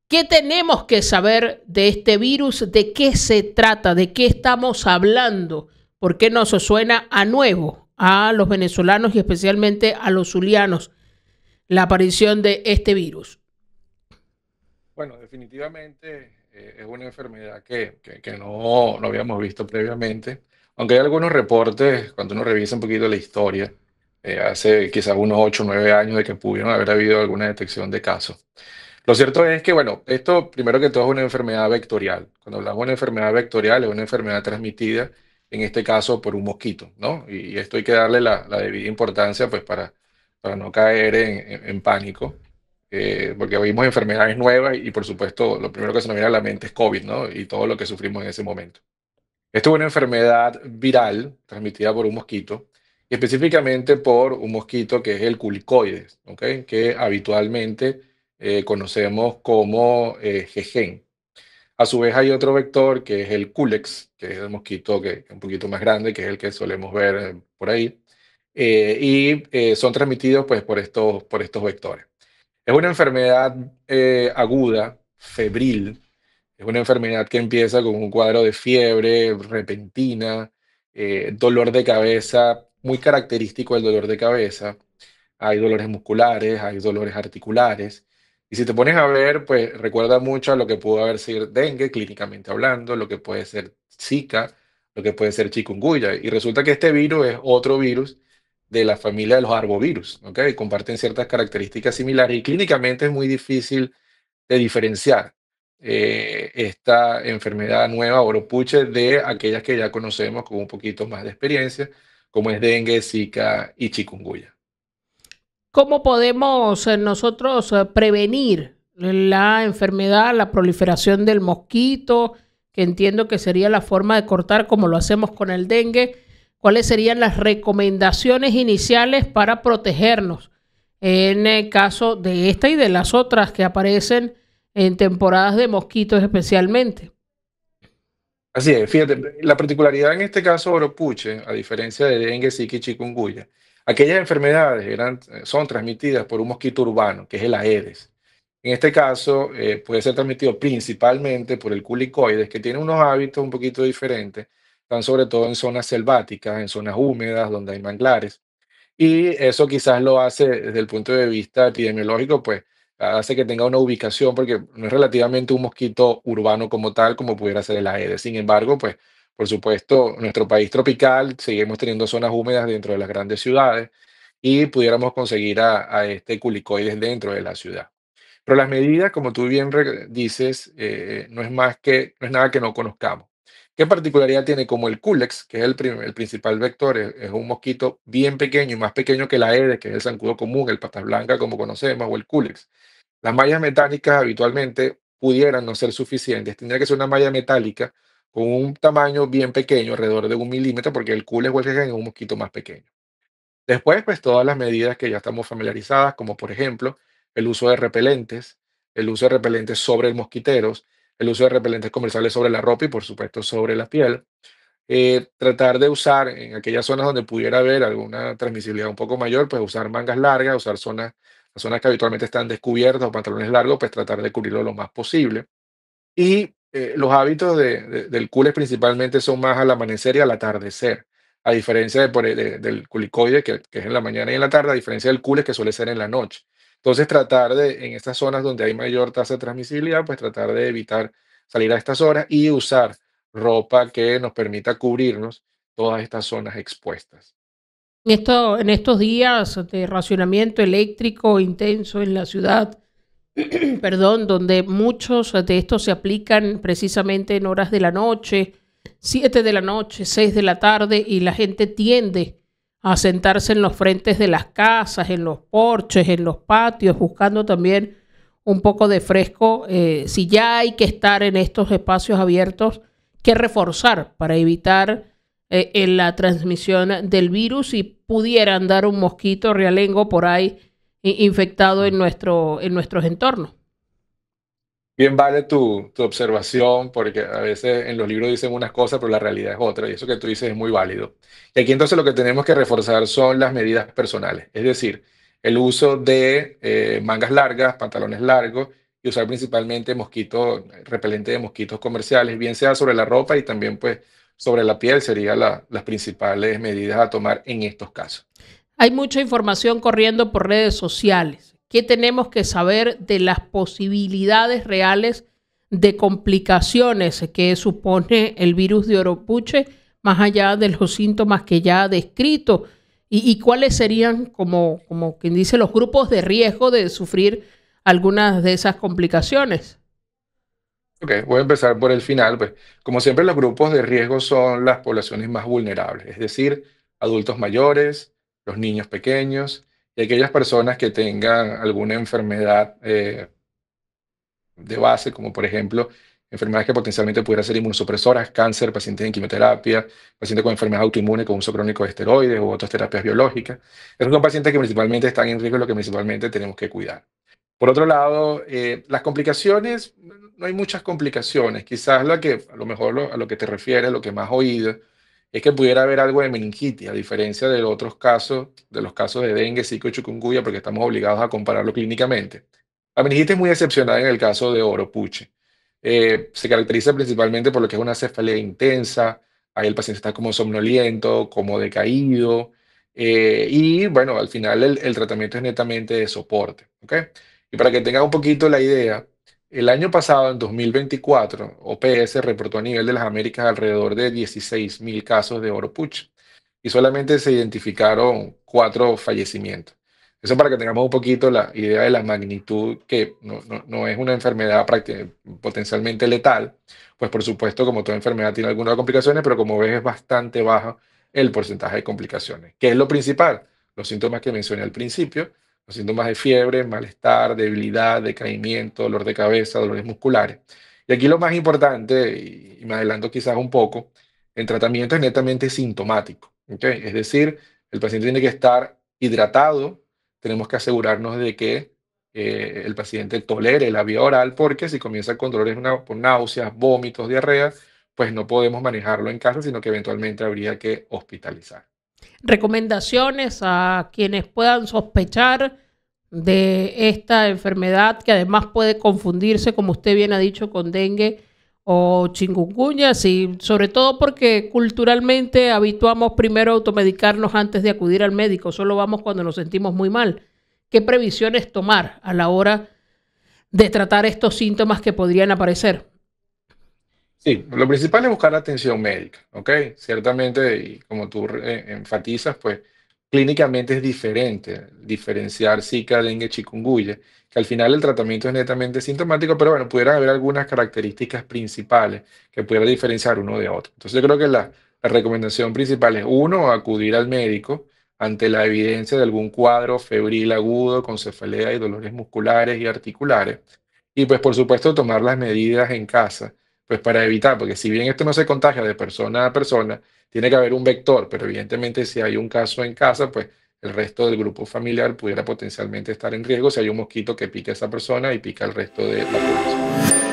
¿Qué tenemos que saber de este virus? ¿De qué se trata? ¿De qué estamos hablando? ¿Por qué nos suena a nuevo a los venezolanos y especialmente a los zulianos la aparición de este virus? Bueno, definitivamente es una enfermedad que no habíamos visto previamente, aunque hay algunos reportes, cuando uno revisa un poquito la historia, hace quizás unos 8 o 9 años de que pudieron haber habido alguna detección de casos. Lo cierto es que, bueno, esto primero que todo es una enfermedad vectorial. Cuando hablamos de una enfermedad vectorial, es una enfermedad transmitida, en este caso, por un mosquito, ¿no? Y esto hay que darle la debida importancia, pues, para no caer en pánico, porque vimos enfermedades nuevas y, por supuesto, lo primero que se nos viene a la mente es COVID, ¿no? Y todo lo que sufrimos en ese momento. Esto es una enfermedad viral transmitida por un mosquito, y específicamente por un mosquito que es el culicoides, ¿ok? Que habitualmente conocemos como jejen. A su vez hay otro vector que es el culex, que es el mosquito que es un poquito más grande, que es el que solemos ver por ahí, son transmitidos pues, por estos vectores. Es una enfermedad aguda, febril, es una enfermedad que empieza con un cuadro de fiebre repentina, dolor de cabeza, muy característico el dolor de cabeza. Hay dolores musculares, hay dolores articulares. Y si te pones a ver, pues recuerda mucho a lo que pudo haber sido dengue, clínicamente hablando, lo que puede ser Zika, lo que puede ser chikungunya. Y resulta que este virus es otro virus de la familia de los arbovirus, ¿ok? Comparten ciertas características similares y clínicamente es muy difícil de diferenciar esta enfermedad nueva oropuche de aquellas que ya conocemos con un poquito más de experiencia, como es dengue, Zika y chikungunya. ¿Cómo podemos nosotros prevenir la enfermedad, la proliferación del mosquito, que entiendo que sería la forma de cortar como lo hacemos con el dengue? ¿Cuáles serían las recomendaciones iniciales para protegernos en el caso de esta y de las otras que aparecen en temporadas de mosquitos especialmente? Así es, fíjate, la particularidad en este caso oropuche, a diferencia de dengue, zika y chikungunya, aquellas enfermedades son transmitidas por un mosquito urbano, que es el Aedes. En este caso, puede ser transmitido principalmente por el culicoides, que tiene unos hábitos un poquito diferentes, están sobre todo en zonas selváticas, en zonas húmedas, donde hay manglares. Y eso quizás lo hace desde el punto de vista epidemiológico, pues hace que tenga una ubicación, porque no es relativamente un mosquito urbano como tal, como pudiera ser el Aedes. Sin embargo, pues por supuesto, nuestro país tropical, seguimos teniendo zonas húmedas dentro de las grandes ciudades y pudiéramos conseguir a este culicoides dentro de la ciudad. Pero las medidas, como tú bien dices, no es nada que no conozcamos. ¿Qué particularidad tiene? Como el Culex, que es el principal vector, es un mosquito bien pequeño y más pequeño que la Aedes, que es el zancudo común, el patas blanca, como conocemos, o el Culex. Las mallas metálicas habitualmente pudieran no ser suficientes. Tendría que ser una malla metálica con un tamaño bien pequeño, alrededor de 1 milímetro, porque el Culex o el Jejen es un mosquito más pequeño. Después, pues todas las medidas que ya estamos familiarizadas, como por ejemplo el uso de repelentes sobre mosquiteros, el uso de repelentes comerciales sobre la ropa y por supuesto sobre la piel. Tratar de usar en aquellas zonas donde pudiera haber alguna transmisibilidad un poco mayor, pues usar mangas largas, usar las zonas que habitualmente están descubiertas o pantalones largos, pues tratar de cubrirlo lo más posible. Y los hábitos del cules principalmente son más al amanecer y al atardecer, a diferencia del culicoide, que es en la mañana y en la tarde, a diferencia del cules que suele ser en la noche. Entonces, tratar de, en estas zonas donde hay mayor tasa de transmisibilidad, pues tratar de evitar salir a estas horas y usar ropa que nos permita cubrirnos todas estas zonas expuestas. En estos días de racionamiento eléctrico intenso en la ciudad, perdón, donde muchos de estos se aplican precisamente en horas de la noche, 7 de la noche, 6 de la tarde, y la gente tiende a sentarse en los frentes de las casas, en los porches, en los patios, buscando también un poco de fresco. Si ya hay que estar en estos espacios abiertos, que reforzar para evitar en la transmisión del virus y pudiera andar un mosquito realengo por ahí infectado en nuestros entornos. Bien vale tu observación, porque a veces en los libros dicen unas cosas, pero la realidad es otra, y eso que tú dices es muy válido. Y aquí entonces lo que tenemos que reforzar son las medidas personales, es decir, el uso de mangas largas, pantalones largos y usar principalmente mosquito repelente de mosquitos comerciales, bien sea sobre la ropa y también pues sobre la piel serían las principales medidas a tomar en estos casos. Hay mucha información corriendo por redes sociales. ¿Qué tenemos que saber de las posibilidades reales de complicaciones que supone el virus de Oropuche, más allá de los síntomas que ya ha descrito? ¿Y cuáles serían, como quien dice, los grupos de riesgo de sufrir algunas de esas complicaciones? Ok, voy a empezar por el final. Pues, como siempre, los grupos de riesgo son las poblaciones más vulnerables, es decir, adultos mayores, los niños pequeños y aquellas personas que tengan alguna enfermedad de base, como por ejemplo enfermedades que potencialmente pudieran ser inmunosupresoras, cáncer, pacientes en quimioterapia, pacientes con enfermedad autoinmune con uso crónico de esteroides u otras terapias biológicas. Esos son pacientes que principalmente están en riesgo y lo que principalmente tenemos que cuidar. Por otro lado, las complicaciones, no hay muchas complicaciones. Quizás lo que, a lo mejor a lo que te refieres, lo que más oído, es que pudiera haber algo de meningitis, a diferencia de los otros casos, de los casos de dengue, zika y chikungunya, porque estamos obligados a compararlo clínicamente. La meningitis es muy excepcional en el caso de Oropuche. Se caracteriza principalmente por lo que es una cefalea intensa, ahí el paciente está como somnoliento, como decaído, y bueno, al final el tratamiento es netamente de soporte, ¿ok? Y para que tengan un poquito la idea, el año pasado, en 2024, OPS reportó a nivel de las Américas alrededor de 16.000 casos de Oropuch y solamente se identificaron 4 fallecimientos. Eso para que tengamos un poquito la idea de la magnitud, que no es una enfermedad potencialmente letal, pues por supuesto, como toda enfermedad tiene algunas complicaciones, pero como ves es bastante bajo el porcentaje de complicaciones. ¿Qué es lo principal? Los síntomas que mencioné al principio, los síntomas de fiebre, malestar, debilidad, decaimiento, dolor de cabeza, dolores musculares. Y aquí lo más importante, y me adelanto quizás un poco, el tratamiento es netamente sintomático, ¿ok? Es decir, el paciente tiene que estar hidratado, tenemos que asegurarnos de que el paciente tolere la vía oral, porque si comienza con dolores por náuseas, vómitos, diarrea, pues no podemos manejarlo en casa, sino que eventualmente habría que hospitalizar. Recomendaciones a quienes puedan sospechar de esta enfermedad que además puede confundirse, como usted bien ha dicho, con dengue o chikungunya, sí, sobre todo porque culturalmente habituamos primero a automedicarnos antes de acudir al médico, solo vamos cuando nos sentimos muy mal. ¿Qué previsiones tomar a la hora de tratar estos síntomas que podrían aparecer? Sí, lo principal es buscar atención médica, ¿ok? Ciertamente, y como tú enfatizas, pues clínicamente es diferente diferenciar Zika, dengue, chikungunya, que al final el tratamiento es netamente sintomático, pero bueno, pudieran haber algunas características principales que pudieran diferenciar uno de otro. Entonces yo creo que la recomendación principal es, uno, acudir al médico ante la evidencia de algún cuadro febril agudo con cefalea y dolores musculares y articulares. Y pues por supuesto tomar las medidas en casa pues para evitar, porque si bien esto no se contagia de persona a persona, tiene que haber un vector, pero evidentemente si hay un caso en casa, pues el resto del grupo familiar pudiera potencialmente estar en riesgo si hay un mosquito que pica a esa persona y pica al resto de la población.